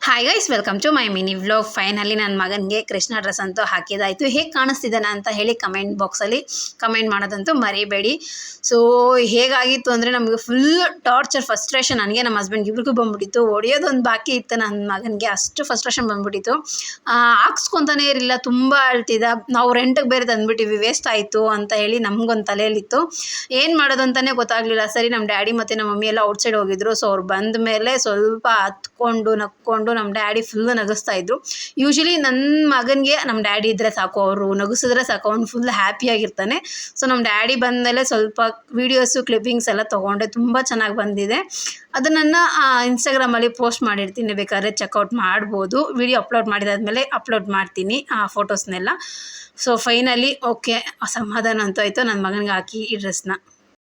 Hi guys, welcome to my mini vlog. Finally ನನ್ನ ಮಗನಿಗೆ Krishna dress ಅಂತೂ ಹಾಕಿದಾಯಿತು. ಹೇಗೆ ಕಾಣಿಸ್ತಿದ್ದಾನೆ ಅಂತ ಹೇಳಿ ಕಮೆಂಟ್ ಬಾಕ್ಸಲ್ಲಿ ಕಮೆಂಟ್ ಮಾಡೋದಂತೂ ಮರಿಬೇಡಿ. ಸೊ ಹೇಗಾಗಿತ್ತು ಅಂದರೆ ನಮಗೆ ಫುಲ್ ಟಾರ್ಚರ್, ಫಸ್ಟ್ರೇಷನ್. ನನಗೆ ನಮ್ಮ ಹಸ್ಬೆಂಡ್ಗೆ ಇಬ್ರಿಗೂ ಬಂದ್ಬಿಟ್ಟಿತ್ತು. ಹೊಡೆಯೋದೊಂದು ಬಾಕಿ ಇತ್ತು ನನ್ನ ಮಗನಿಗೆ, ಅಷ್ಟು ಫಸ್ಟ್ರೇಷನ್ ಬಂದ್ಬಿಟ್ಟಿತ್ತು. ಹಾಕ್ಸ್ಕೊತಾನೇ ಇರಲಿಲ್ಲ, ತುಂಬ ಅಳ್ತಿದ್ದ. ನಾವು ರೆಂಟಿಗೆ ಬೇರೆ ತಂದುಬಿಟ್ಟಿವಿ, ವೇಸ್ಟ್ ಆಯಿತು ಅಂತ ಹೇಳಿ ನಮಗೊಂದು ತಲೆಯಲ್ಲಿತ್ತು. ಏನು ಮಾಡೋದು ಅಂತಲೇ ಗೊತ್ತಾಗಲಿಲ್ಲ. ಸರಿ, ನಮ್ಮ ಡ್ಯಾಡಿ ಮತ್ತು ನಮ್ಮ ಮಮ್ಮಿ ಎಲ್ಲ ಔಟ್ಸೈಡ್ ಹೋಗಿದ್ರು. ಸೊ ಅವ್ರು ಬಂದ ಮೇಲೆ ಸ್ವಲ್ಪ ಹತ್ಕೊಂಡು ನಕ್ಕೊಂಡು ನಮ್ಮ ಡ್ಯಾಡಿ ಫುಲ್ ನಗಿಸ್ತಾ ಇದ್ರು. ಯೂಶ್ವಲಿ ನನ್ನ ಮಗನಿಗೆ ನಮ್ಮ ಡ್ಯಾಡಿ ಇದ್ದರೆ ಸಾಕು, ಅವರು ನಗಿಸಿದ್ರೆ ಸಾಕು, ಅವ್ನು ಫುಲ್ ಹ್ಯಾಪಿಯಾಗಿರ್ತಾನೆ. ಸೊ ನಮ್ಮ ಡ್ಯಾಡಿ ಬಂದಮೇಲೆ ಸ್ವಲ್ಪ ವೀಡಿಯೋಸು ಕ್ಲಿಪ್ಪಿಂಗ್ಸ್ ಎಲ್ಲ ತೊಗೊಂಡೆ. ತುಂಬ ಚೆನ್ನಾಗಿ ಬಂದಿದೆ. ಅದನ್ನು ಇನ್ಸ್ಟಾಗ್ರಾಮಲ್ಲಿ ಪೋಸ್ಟ್ ಮಾಡಿರ್ತೀನಿ, ಬೇಕಾದ್ರೆ ಚೆಕ್ಔಟ್ ಮಾಡ್ಬೋದು. ವಿಡಿಯೋ ಅಪ್ಲೋಡ್ ಮಾಡಿದಾದ್ಮೇಲೆ ಅಪ್ಲೋಡ್ ಮಾಡ್ತೀನಿ ಆ ಫೋಟೋಸ್ನೆಲ್ಲ. ಸೊ ಫೈನಲಿ ಓಕೆ, ಸಮಾಧಾನ ಅಂತೂ ಆಯಿತು ನನ್ನ ಮಗನಿಗೆ ಹಾಕಿ ಈ ಡ್ರೆಸ್ನ.